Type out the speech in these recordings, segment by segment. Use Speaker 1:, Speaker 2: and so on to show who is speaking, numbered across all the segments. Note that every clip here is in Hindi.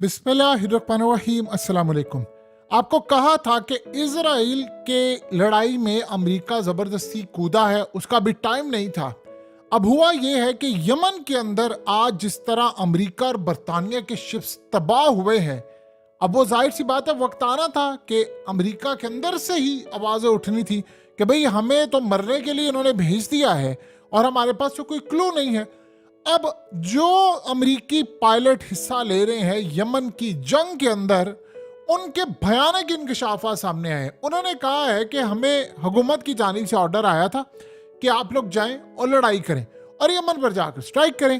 Speaker 1: बिस्मिल्लाहिर्रहमानिर्रहीम। अस्सलाम वालेकुम। आपको कहा था कि इजराइल के लड़ाई में अमेरिका ज़बरदस्ती कूदा है, उसका भी टाइम नहीं था। अब हुआ यह है कि यमन के अंदर आज जिस तरह अमेरिका और बरतानिया के शिप्स तबाह हुए हैं, अब वो जाहिर सी बात है वक्त आना था कि अमेरिका के अंदर से ही आवाज़ें उठनी थी कि भाई हमें तो मरने के लिए इन्होंने भेज दिया है और हमारे पास तो कोई क्लू नहीं है। अब जो अमेरिकी पायलट हिस्सा ले रहे हैं यमन की जंग के अंदर, उनके भयानक इंकशाफा सामने आए। उन्होंने कहा है कि हमें हुकूमत की जानिब से ऑर्डर आया था कि आप लोग जाएं और लड़ाई करें और यमन पर जाकर स्ट्राइक करें।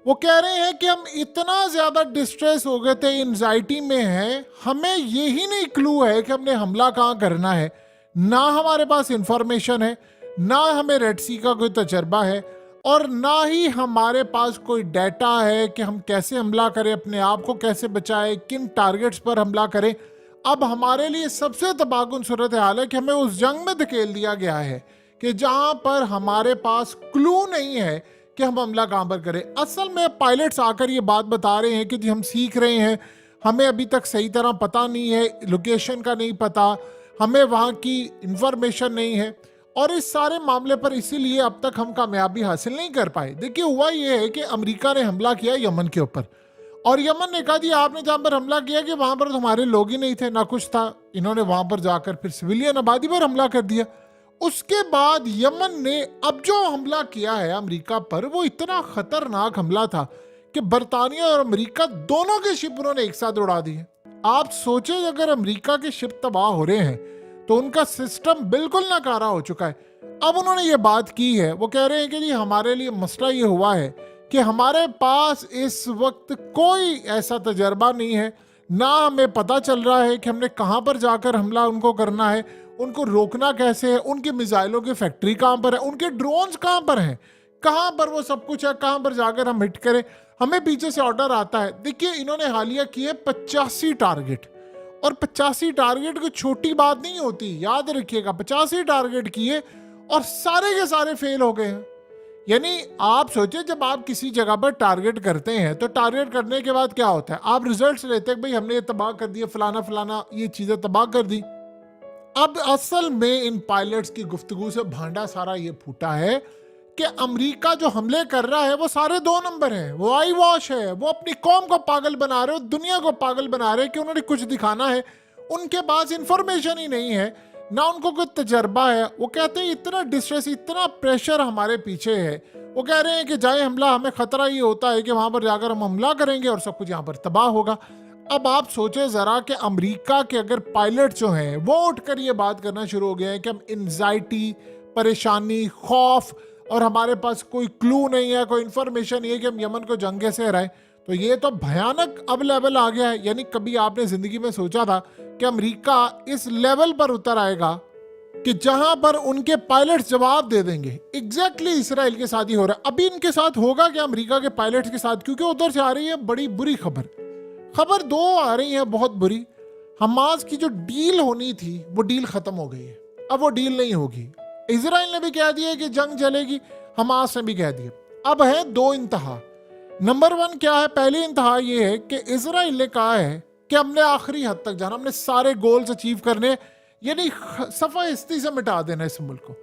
Speaker 1: वो कह रहे हैं कि हम इतना ज्यादा डिस्ट्रेस हो गए थे, एंजाइटी में हैं, हमें यही नहीं क्लू है कि हमने हमला कहाँ करना है। ना हमारे पास इंफॉर्मेशन है, ना हमें रेड सी का कोई तजर्बा है, और ना ही हमारे पास कोई डाटा है कि हम कैसे हमला करें, अपने आप को कैसे बचाएं, किन टारगेट्स पर हमला करें। अब हमारे लिए सबसे तबाहकुन सूरत हाल है कि हमें उस जंग में धकेल दिया गया है कि जहां पर हमारे पास क्लू नहीं है कि हम हमला कहां पर करें। असल में पायलट्स आकर ये बात बता रहे हैं कि जी हम सीख रहे हैं, हमें अभी तक सही तरह पता नहीं है, लोकेशन का नहीं पता, हमें वहां की इंफॉर्मेशन नहीं है, और इस सारे मामले पर इसीलिए अब तक हम कामयाबी हासिल नहीं कर पाए। देखिए हुआ ये है कि अमेरिका ने हमला किया यमन के ऊपर, और यमन ने कहा जी आपने जहां पर हमला किया कि वहां पर तो हमारे लोग ही नहीं थे, ना कुछ था। इन्होंने वहां पर जाकर फिर सिविलियन आबादी पर हमला कर दिया। उसके बाद यमन ने अब जो हमला किया है अमेरिका पर, वो इतना खतरनाक हमला था कि बरतानिया और अमेरिका दोनों के शिप उन्होंने एक साथ उड़ा दिए। आप सोचे अगर अमेरिका के शिप तबाह हो रहे हैं तो उनका सिस्टम बिल्कुल नाकारा हो चुका है। अब उन्होंने ये बात की है, वो कह रहे हैं कि जी हमारे लिए मसला ये हुआ है कि हमारे पास इस वक्त कोई ऐसा तजर्बा नहीं है, ना हमें पता चल रहा है कि हमने कहाँ पर जाकर हमला उनको करना है, उनको रोकना कैसे है, उनकी मिसाइलों की फैक्ट्री कहाँ पर है, उनके ड्रोन्स कहाँ पर हैं, कहाँ पर वो सब कुछ है, कहाँ पर जाकर हम हिट करें। हमें पीछे से ऑर्डर आता है। देखिए इन्होंने हालिया किए 85 टारगेट, और 85 टारगेट कोई छोटी बात नहीं होती, याद रखिएगा। 85 टारगेट किए और सारे के सारे फेल हो गए हैं। यानी आप सोचिए जब आप किसी जगह पर टारगेट करते हैं तो टारगेट करने के बाद क्या होता है, आप रिजल्ट्स लेते हैं भाई हमने ये तबाह कर दिया, फलाना फलाना ये चीजें तबाह कर दी। अब असल में इन पायलट्स की गुफ्तगू से भांडा सारा ये फूटा है कि अमेरिका जो हमले कर रहा है वो सारे 2 नंबर हैं, वो आई वॉश है, वो अपनी कौम को पागल बना रहे हो, दुनिया को पागल बना रहे कि उन्होंने कुछ दिखाना है। उनके पास इंफॉर्मेशन ही नहीं है, ना उनको कोई तजर्बा है। वो कहते हैं इतना डिस्ट्रेस, इतना प्रेशर हमारे पीछे है, वो कह रहे हैं कि जाए हमला, हमें खतरा ये होता है कि वहां पर जाकर हम हमला करेंगे और सब कुछ यहाँ पर तबाह होगा। अब आप सोचे जरा कि अमेरिका के अगर पायलट जो हैं वो उठकर ये बात करना शुरू हो गए हैं कि हम एंजाइटी, परेशानी, खौफ, और हमारे पास कोई क्लू नहीं है, कोई इंफॉर्मेशन नहीं है कि हम यमन को जंगे से हराएं, तो ये तो भयानक अब लेवल आ गया है। यानी कभी आपने जिंदगी में सोचा था कि अमेरिका इस लेवल पर उतर आएगा कि जहां पर उनके पायलट्स जवाब दे देंगे। एग्जैक्टली इसराइल के साथ ही हो रहा है। अभी इनके साथ होगा क्या अमेरिका के पायलट्स के साथ, क्योंकि उधर से आ रही है बड़ी बुरी खबर 2 आ रही है बहुत बुरी। हमास की जो डील होनी थी वो डील खत्म हो गई है, अब वो डील नहीं होगी। इजराइल ने भी कह दिया कि जंग चलेगी, हमास ने भी कह दिया। अब है 2 इंतहा। नंबर 1 क्या है, पहली इंतहा ये है कि इजराइल ने कहा है कि हमने आखिरी हद तक जाना, हमने सारे गोल्स अचीव करने, यानी सफा हिस्ती से मिटा देना इस मुल्क को।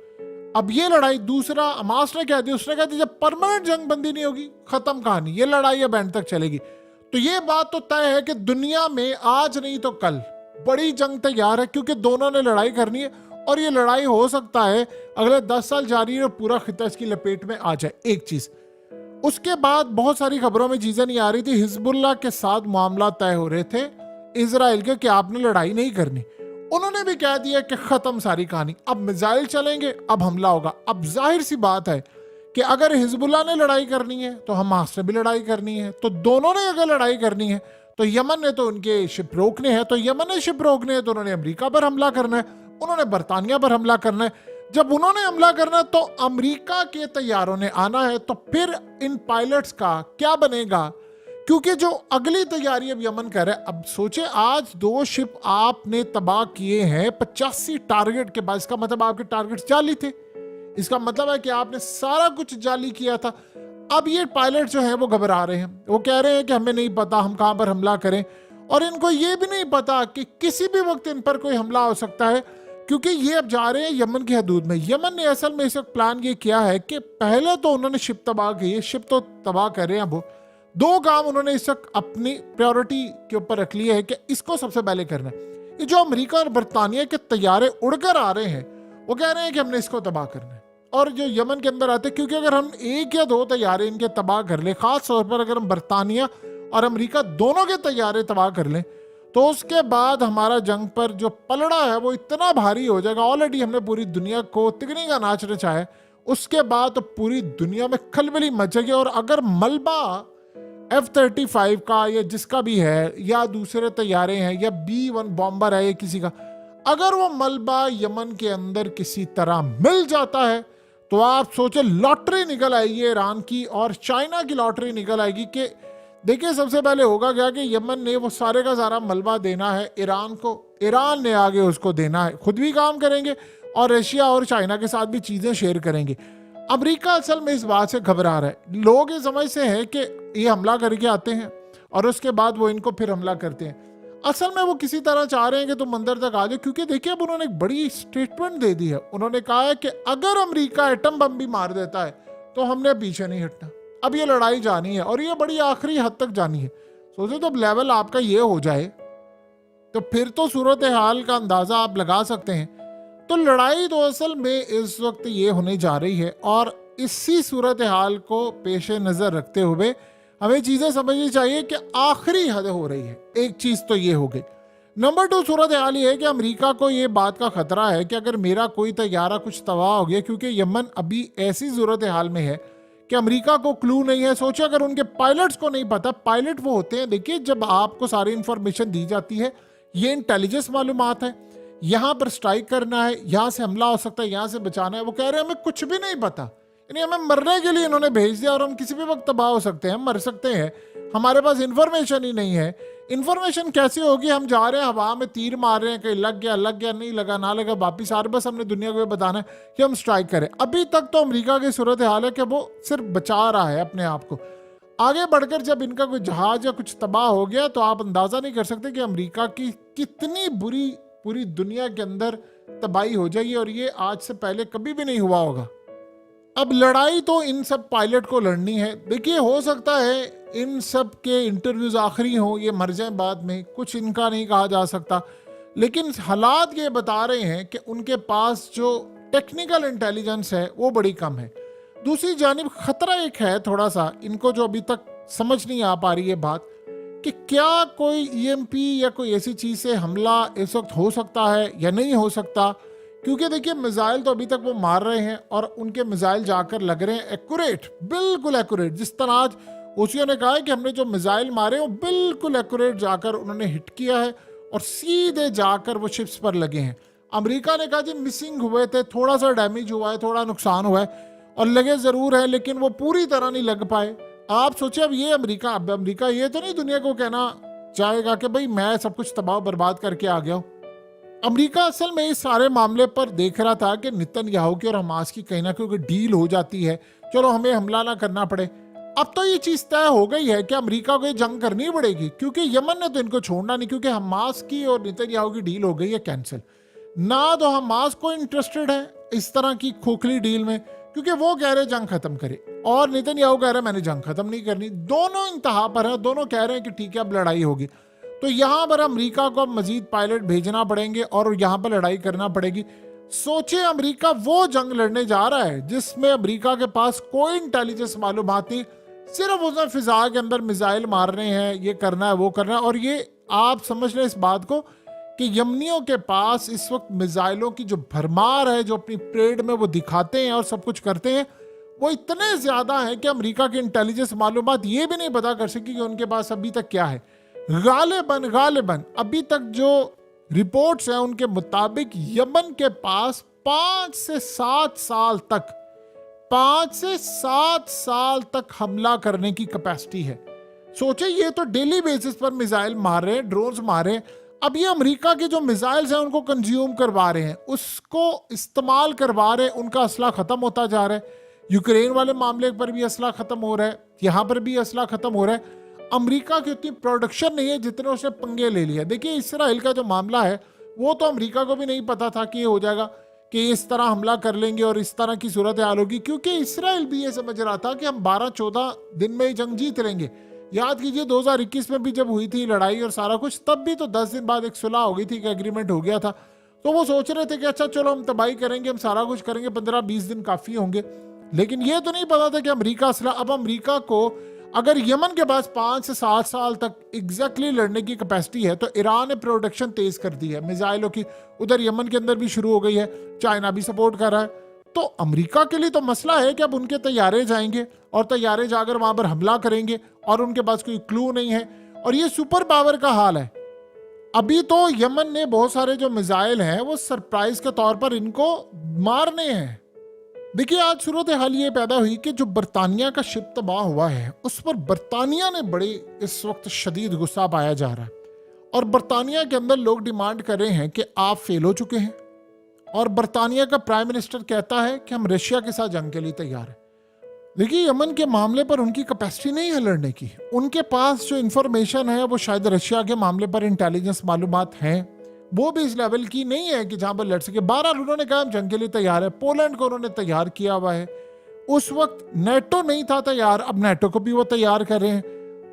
Speaker 1: अब ये लड़ाई, दूसरा हमास ने कह दिया, उसने कह दिया जब परमानेंट जंग बंदी नहीं होगी खत्म कहानी, ये लड़ाई अब एंड तक चलेगी। तो ये बात तो तय है कि दुनिया में आज नहीं तो कल बड़ी जंग तैयार है, क्योंकि दोनों ने लड़ाई करनी है, और ये लड़ाई हो सकता है अगले 10 साल जारी है और पूरा खिता इसकी लपेट में आ जाए। एक चीज, उसके बाद बहुत सारी खबरों में चीजें नहीं आ रही थी, हिजबुल्लाह के साथ मामला तय हो रहे थे इजराइल के कि आपने लड़ाई नहीं करनी। उन्होंने भी कह दिया कि खत्म सारी कहानी, अब मिसाइल चलेंगे, अब हमला होगा। अब जाहिर सी बात है कि अगर हिजबुल्लाह ने लड़ाई करनी है तो हमास ने भी लड़ाई करनी है, तो दोनों ने अगर लड़ाई करनी है तो यमन ने तो उनके शिप रोकने हैं, तो यमन ने शिप रोकने हैं तो उन्होंने अमेरिका पर हमला करना है, उन्होंने बरतानिया पर हमला करना है। जब उन्होंने हमला करना तो अमेरिका के तैयारों ने आना है, तो फिर इन पायलट्स का क्या बनेगा, क्योंकि जो अगली तैयारी अब यमन कर रहा है। अब सोचे आज 2 शिप आपने तबाह किए हैं 85 टारगेट के बाद, इसका मतलब आपके टारगेट जाली थे, इसका मतलब है कि आपने सारा कुछ जाली किया था। अब ये पायलट जो है वो घबरा रहे हैं, वो कह रहे हैं कि हमें नहीं पता हम कहां पर हमला करें, और इनको ये भी नहीं पता कि किसी भी वक्त इन पर कोई हमला हो सकता है, क्योंकि ये अब जा रहे हैं यमन की हदूद में। यमन ने असल में इस वक्त प्लान ये किया है कि पहले तो उन्होंने शिप तबाह की है, शिप तो तबाह कर रहे हैं, वो दो काम उन्होंने इस वक्त अपनी प्रायोरिटी के ऊपर रख लिया है कि इसको सबसे पहले करना है। ये जो अमेरिका और बरतानिया के तैयारे उड़कर आ रहे हैं, वो कह रहे हैं कि हमने इसको तबाह करना है। और जो यमन के अंदर आते हैं, क्योंकि अगर हम एक या दो तैयारे इनके तबाह कर ले, खास तौर पर अगर हम बरतानिया और अमेरिका दोनों के तैयारे तबाह कर लें, तो उसके बाद हमारा जंग पर जो पलड़ा है वो इतना भारी हो जाएगा। ऑलरेडी हमने पूरी दुनिया को तिगनी का नाच रचाया है, उसके बाद तो पूरी दुनिया में खलबली मचेगी। और अगर मलबा F-35 का या जिसका भी है, या दूसरे तैयारे हैं, या B-1 बॉम्बर है, या किसी का, अगर वो मलबा यमन के अंदर किसी तरह मिल जाता है, तो आप सोचे लॉटरी निकल आएगी ईरान की और चाइना की लॉटरी निकल आएगी। कि देखिए सबसे पहले होगा क्या कि यमन ने वो सारे का सारा मलबा देना है ईरान को, ईरान ने आगे उसको देना है, खुद भी काम करेंगे और रशिया और चाइना के साथ भी चीजें शेयर करेंगे। अमेरिका असल में इस बात से घबरा रहा है। लोग ये समझते हैं कि ये हमला करके आते हैं और उसके बाद वो इनको फिर हमला करते हैं। असल में वो किसी तरह चाह रहे हैं कि तुम अंदर तक आ जाओ, क्योंकि देखिए अब उन्होंने एक बड़ी स्टेटमेंट दे दी है। उन्होंने कहा है कि अगर अमेरिका एटम बम भी मार देता है तो हमने पीछे नहीं हटना, अब ये लड़ाई जानी है और ये बड़ी आखिरी हद तक जानी है। सोचो तो लेवल आपका ये हो जाए तो फिर तो सूरत हाल का अंदाजा आप लगा सकते हैं। तो लड़ाई तो असल में इस वक्त ये होने जा रही है, और इसी सूरत हाल को पेश नज़र रखते हुए हमें चीज़ें समझनी चाहिए कि आखिरी हद हो रही है। एक चीज़ तो ये हो गई। नंबर 2 सूरत हाल ये है कि अमेरिका को ये बात का खतरा है कि अगर मेरा कोई तैयारा कुछ तबाह हो गया, क्योंकि यमन अभी ऐसी सूरत हाल में है कि अमेरिका को क्लू नहीं है। सोचिए अगर उनके पायलट्स को नहीं पता, पायलट वो होते हैं, देखिए जब आपको सारी इंफॉर्मेशन दी जाती है, ये इंटेलिजेंस मालूमात है, यहाँ पर स्ट्राइक करना है, यहाँ से हमला हो सकता है, यहाँ से बचाना है, वो कह रहे हैं हमें कुछ भी नहीं पता, यानी हमें मरने के लिए इन्होंने भेज दिया और हम किसी भी वक्त तबाह हो सकते हैं, मर सकते हैं, हमारे पास इंफॉर्मेशन ही नहीं है। इंफॉर्मेशन कैसे होगी? हम जा रहे हैं हवा में तीर मार रहे हैं, कहीं लग गया नहीं लगा, ना लगा वापिस आ रहे, बस हमने दुनिया को ये बताना है कि हम स्ट्राइक करें। अभी तक तो अमेरिका की सूरत हाल है कि वो सिर्फ बचा रहा है अपने आप को। आगे बढ़कर जब इनका कोई जहाज या कुछ तबाह हो गया तो आप अंदाजा नहीं कर सकते कि अमेरिका की कितनी बुरी पूरी दुनिया के अंदर तबाही हो जाएगी, और ये आज से पहले कभी भी नहीं हुआ होगा। अब लड़ाई तो इन सब पायलट को लड़नी है। देखिए हो सकता है इन सब के इंटरव्यूज आखिरी हो, ये मर जाए बाद में, कुछ इनका नहीं कहा जा सकता, लेकिन हालात ये बता रहे हैं कि उनके पास जो टेक्निकल इंटेलिजेंस है वो बड़ी कम है। दूसरी जानिब खतरा एक है थोड़ा सा, इनको जो अभी तक समझ नहीं आ पा रही है बात, कि क्या कोई EMP या कोई ऐसी चीज से हमला इस वक्त हो सकता है या नहीं हो सकता। क्योंकि देखिए मिसाइल तो अभी तक वो मार रहे हैं और उनके मिसाइल जाकर लग रहे हैं एक्यूरेट, बिल्कुल एक्यूरेट। जिस तरह आज ओसियो ने कहा है कि हमने जो मिसाइल मारे वो बिल्कुल एक्यूरेट जाकर उन्होंने हिट किया है और सीधे जाकर वो शिप्स पर लगे हैं। अमेरिका ने कहा जी मिसिंग हुए थे, थोड़ा सा डैमेज हुआ है, थोड़ा नुकसान हुआ है, और लगे जरूर है लेकिन वो पूरी तरह नहीं लग पाए। आप सोचिए अब ये अमेरिका ये तो नहीं दुनिया को कहना चाहेगा कि भाई मैं सब कुछ तबाह बर्बाद करके आ गया हूं। अमेरिका असल में इस सारे मामले पर देख रहा था कि नेतन्याहू की और हमास की कहीं ना कहीं डील हो जाती है, चलो हमें हमला ना करना पड़े। अब तो ये चीज तय हो गई है कि अमेरिका को ये जंग करनी पड़ेगी, क्योंकि यमन ने तो इनको छोड़ना नहीं, क्योंकि हमास की और नेतन्याहू की डील हो गई है कैंसिल। ना तो हमास को इंटरेस्टेड है इस तरह की खोखली डील में, क्योंकि वो कह रहे जंग खत्म करे, और नेतन्याहू कह रहे मैंने जंग खत्म नहीं करनी। दोनों इंतहा पर है, दोनों कह रहे हैं कि ठीक है अब लड़ाई होगी। तो यहां पर अमेरिका को अब मजीद पायलट भेजना पड़ेंगे और यहां पर लड़ाई करना पड़ेगी। सोचिए अमेरिका वो जंग लड़ने जा रहा है जिसमें अमेरिका के पास कोई इंटेलिजेंस मालूमात नहीं, सिर्फ उसने फिजा के अंदर मिसाइल मारने हैं, ये करना है वो करना है। और ये आप समझ लें इस बात को कि यमनियों के पास इस वक्त मिसाइलों की जो भरमार है, जो अपनी परेड में वो दिखाते हैं और सब कुछ करते हैं, वो इतने ज्यादा है कि अमेरिका की इंटेलिजेंस मालूमात ये भी नहीं पता कर सकी कि उनके पास अभी तक क्या है। गालिबन अभी तक जो रिपोर्ट्स हैं उनके मुताबिक यमन के पास 5 से 7 साल तक हमला करने की कैपेसिटी है। सोचिए ये तो डेली बेसिस पर मिसाइल मार रहे हैं, ड्रोन्स मार रहे हैं। अब ये अमेरिका के जो मिसाइल्स हैं उनको कंज्यूम करवा रहे हैं, उसको इस्तेमाल करवा रहे हैं, उनका असला खत्म होता जा रहा है। यूक्रेन वाले मामले पर भी असला खत्म हो रहा है, यहाँ पर भी असला खत्म हो रहा है। अमेरिका की उतनी प्रोडक्शन नहीं है जितने उसने पंगे ले लिया। देखिए इसराइल का जो मामला है वो तो अमेरिका को भी नहीं पता था कि ये हो जाएगा, कि इस तरह हमला कर लेंगे और इस तरह की सूरत हाल होगी, क्योंकि इसराइल भी ये समझ रहा था कि हम 12-14 दिन में ही जंग जीत लेंगे। याद कीजिए 2021 में भी जब हुई थी लड़ाई और सारा कुछ, तब भी तो 10 दिन बाद एक सुलह हो गई थी, कि एग्रीमेंट हो गया था। तो वो सोच रहे थे कि अच्छा चलो हम तबाही करेंगे, हम सारा कुछ करेंगे, 15-20 दिन काफी होंगे। लेकिन ये तो नहीं पता था कि अमेरिका असला, अब अमेरिका को अगर यमन के पास 5 से 7 साल तक एग्जैक्टली लड़ने की कैपेसिटी है, तो ईरान ने प्रोडक्शन तेज कर दी है मिसाइलों की, उधर यमन के अंदर भी शुरू हो गई है, चाइना भी सपोर्ट कर रहा है। तो अमेरिका के लिए तो मसला है कि अब उनके तैयारे जाएंगे और तैयारे जाकर वहां पर हमला करेंगे और उनके पास कोई क्लू नहीं है, और ये सुपर पावर का हाल है। अभी तो यमन ने बहुत सारे जो मिसाइल हैं वो सरप्राइज के तौर पर इनको मारने हैं। देखिए आज सूरत हाल ये पैदा हुई कि जो बरतानिया का शिप तबाह हुआ है उस पर बरतानिया ने बड़े इस वक्त शदीद गुस्सा पाया जा रहा है, और बरतानिया के अंदर लोग डिमांड कर रहे हैं कि आप फेल हो चुके हैं, और बरतानिया का प्राइम मिनिस्टर कहता है कि हम रशिया के साथ जंग के लिए तैयार हैं। देखिए यमन के मामले पर उनकी कैपेसिटी नहीं है लड़ने की, उनके पास जो इंफॉर्मेशन है वो शायद रशिया के मामले पर इंटेलिजेंस मालूमात हैं, वो भी इस लेवल की नहीं है कि जहां पर लड़ सके। 12 उन्होंने कहा हम जंग के लिए तैयार है, पोलैंड को उन्होंने तैयार किया हुआ है। उस वक्त नेटो नहीं था तैयार, अब नेटो को भी वो तैयार कर रहे हैं,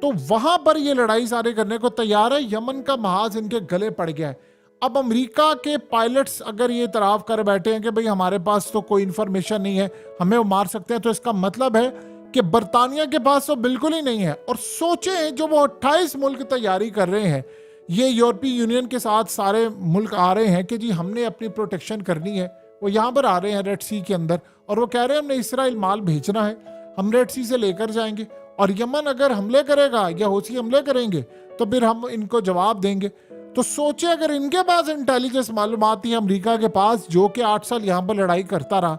Speaker 1: तो वहां पर ये लड़ाई सारे करने को तैयार है। यमन का महाज इनके गले पड़ गया है। अब अमेरिका के पायलट्स अगर ये तराव कर बैठे हैं कि भाई हमारे पास तो कोई इंफॉर्मेशन नहीं है, हमें वो मार सकते हैं, तो इसका मतलब है कि बरतानिया के पास तो बिल्कुल ही नहीं है। और सोचे जो वो 28 मुल्क तैयारी कर रहे हैं, ये यूरोपीय यूनियन के साथ सारे मुल्क आ रहे हैं कि जी हमने अपनी प्रोटेक्शन करनी है, वो यहाँ पर आ रहे हैं रेड सी के अंदर, और वो कह रहे हैं हमने इसराइल माल भेजना है, हम रेड सी से लेकर जाएंगे, और यमन अगर हमले करेगा या हौसी हमले करेंगे तो फिर हम इनको जवाब देंगे। तो सोचे अगर इनके पास इंटेलिजेंस मालूमात है अमेरिका के पास, जो कि 8 साल यहाँ पर लड़ाई करता रहा,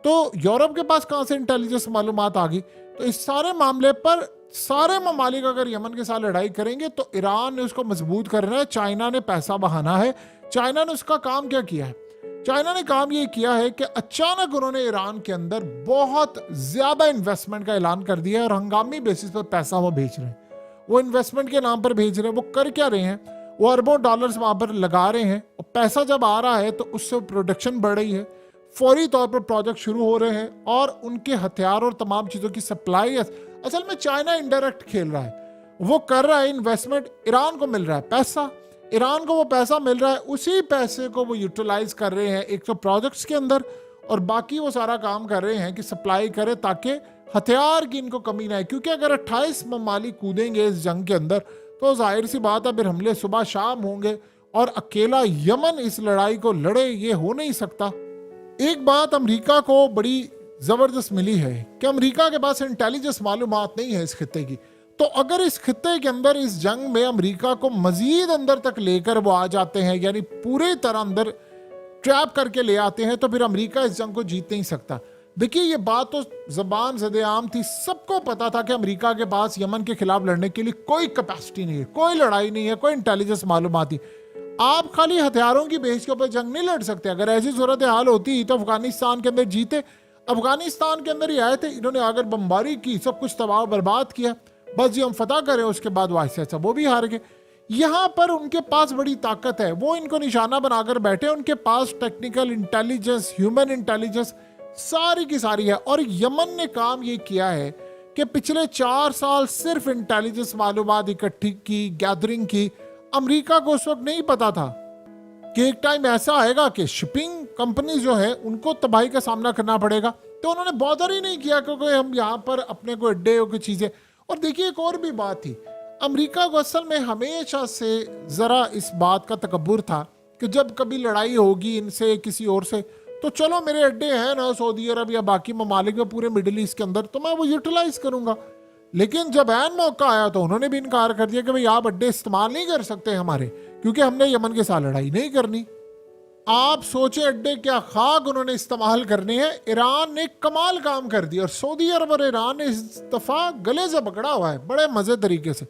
Speaker 1: तो यूरोप के पास कहाँ से इंटेलिजेंस मालूमात आ गई। तो इस सारे मामले पर सारे ममालिक अगर यमन के साथ लड़ाई करेंगे तो ईरान ने उसको मजबूत करना है, चाइना ने पैसा बहाना है। चाइना ने उसका काम क्या किया है? चाइना ने काम ये किया है कि अचानक उन्होंने ईरान के अंदर बहुत ज्यादा इन्वेस्टमेंट का ऐलान कर दिया है, और हंगामी बेसिस पर पैसा वो भेज रहे हैं। वो इन्वेस्टमेंट के नाम पर भेज रहे हैं। वो कर क्या रहे हैं? वो अरबों डॉलर्स वहां पर लगा रहे हैं, और पैसा जब आ रहा है तो उससे प्रोडक्शन बढ़ रही है, फौरी तौर पर प्रोजेक्ट शुरू हो रहे हैं, और उनके हथियार और तमाम चीजों की सप्लाई असल में चाइना इनडायरेक्ट खेल रहा है। वो कर रहा है इन्वेस्टमेंट, ईरान को मिल रहा है पैसा, ईरान को वो पैसा मिल रहा है, उसी पैसे को वो यूटिलाइज कर रहे हैं एक तो प्रोजेक्ट्स के अंदर, और बाकी वो सारा काम कर रहे हैं कि सप्लाई करे ताकि हथियार की इनको कमी ना आए। क्योंकि अगर 28 ममालिक कूदेंगे इस जंग के अंदर तो जाहिर सी बात है फिर हमले सुबह शाम होंगे, और अकेला यमन इस लड़ाई को लड़े ये हो नहीं सकता। एक बात अमेरिका को बड़ी जबरदस्त मिली है कि अमेरिका के पास इंटेलिजेंस मालूमात नहीं है इस खित्ते की। तो अगर इस खित्ते के अंदर इस जंग में अमेरिका को मजीद अंदर तक लेकर वो आ जाते हैं, यानी पूरी तरह अंदर ट्रैप करके ले आते हैं, तो फिर अमेरिका इस जंग को जीत नहीं सकता। देखिए ये बात तो जबान ज़द-ए-आम थी, सबको पता था कि अमेरिका के पास यमन के खिलाफ लड़ने के लिए कोई कैपेसिटी नहीं है, कोई लड़ाई नहीं है, कोई इंटेलिजेंस मालूमात नहीं। आप खाली हथियारों की बेस के ऊपर जंग नहीं लड़ सकते। अगर ऐसी सूरत हाल होती तो अफगानिस्तान के अंदर जीते, अफगानिस्तान के अंदर ही आए थे, इन्होंने आकर बमबारी की, सब कुछ तबाह बर्बाद किया, बस जी हम फतह करें, उसके बाद वो ऐसा वो भी हार गए। यहाँ पर उनके पास बड़ी ताकत है, वो इनको निशाना बनाकर बैठे, उनके पास टेक्निकल इंटेलिजेंस, ह्यूमन इंटेलिजेंस सारी की सारी है। और यमन ने काम ये किया है कि पिछले 4 साल सिर्फ इंटेलिजेंस मालूमात इकट्ठी की, गैदरिंग की। अमेरिका को उस वक्त नहीं पता था कि एक टाइम ऐसा आएगा कि शिपिंग कंपनी जो है उनको तबाही का सामना करना पड़ेगा, तो उन्होंने बॉदर ही नहीं किया क्योंकि हम यहाँ पर अपने को अड्डे की चीजें। और देखिए एक और भी बात थी, अमेरिका को असल में हमेशा से जरा इस बात का तकब्बुर था कि जब कभी लड़ाई होगी इनसे किसी और से, तो चलो मेरे अड्डे हैं ना सऊदी अरब या बाकी ममालिक में, पूरे मिडिल ईस्ट के अंदर, तो मैं वो यूटिलाइज करूंगा। लेकिन जब ऐन मौका आया तो उन्होंने भी इनकार कर दिया कि भाई आप अड्डे इस्तेमाल नहीं कर सकते हमारे, क्योंकि हमने यमन के साथ लड़ाई नहीं करनी। आप सोचे अड्डे क्या खाक उन्होंने इस्तेमाल करने हैं। ईरान ने कमाल काम कर दिया, और सऊदी अरब और ईरान ने इस दफा गले से पकड़ा हुआ है बड़े मजे तरीके से।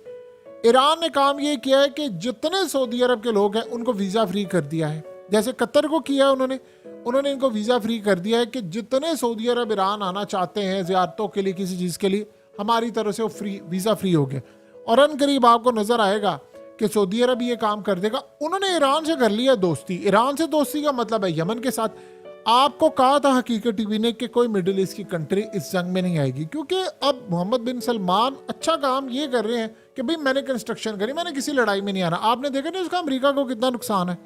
Speaker 1: ईरान ने काम ये किया है कि जितने सऊदी अरब के लोग हैं उनको वीजा फ्री कर दिया है, जैसे कतर को किया उन्होंने। उन्होंने इनको वीज़ा फ्री कर दिया है कि जितने सऊदी अरब ईरान आना चाहते हैं ज़ियारतों के लिए, किसी चीज़ के लिए, हमारी तरफ से वो वीज़ा फ्री हो गया। और अनकरीब आपको नज़र आएगा कि सऊदी अरब ये काम कर देगा। उन्होंने ईरान से कर लिया दोस्ती। ईरान से दोस्ती का मतलब है यमन के साथ। आपको कहा था हकीकत टीवी ने कि कोई मिडिल ईस्ट की कंट्री इस जंग में नहीं आएगी, क्योंकि अब मोहम्मद बिन सलमान अच्छा काम ये कर रहे हैं कि भाई मैंने कंस्ट्रक्शन करी, मैंने किसी लड़ाई में नहीं आना। आपने देखा नहीं उसका अमेरिका को कितना नुकसान है।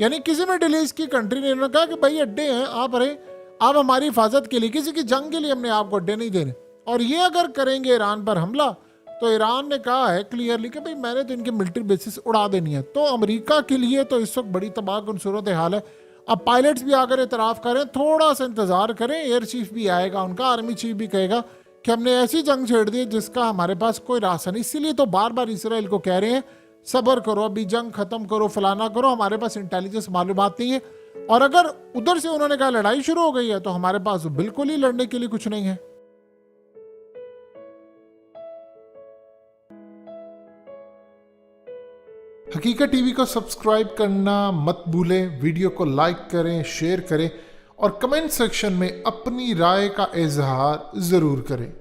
Speaker 1: यानी किसी मिडिल ईस्ट की कंट्री ने कहा कि भाई अड्डे हैं, आप रहे, आप हमारी हिफाजत के लिए, किसी की जंग के लिए हमने आपको अड्डे नहीं देने। और ये अगर करेंगे ईरान पर हमला, तो ईरान ने कहा है क्लियरली कि भाई मैंने तो इनकी मिलिट्री बेसिस उड़ा देनी है। तो अमेरिका के लिए तो इस वक्त बड़ी तबाहकुन सूरत हाल है। अब पायलट्स भी आकर इतराफ़ करें, थोड़ा सा इंतज़ार करें, एयर चीफ भी आएगा उनका, आर्मी चीफ भी कहेगा कि हमने ऐसी जंग छेड़ दी जिसका हमारे पास कोई रास्ता नहीं। इसीलिए तो बार बार इसराइल को कह रहे हैं सब्र करो, अभी जंग ख़त्म करो, फलाना करो, हमारे पास इंटेलिजेंस मालूमात नहीं है। और अगर उधर से उन्होंने कहा लड़ाई शुरू हो गई है, तो हमारे पास बिल्कुल ही लड़ने के लिए कुछ नहीं है। हकीकत टीवी को सब्सक्राइब करना मत भूलें, वीडियो को लाइक करें, शेयर करें और कमेंट सेक्शन में अपनी राय का इजहार ज़रूर करें।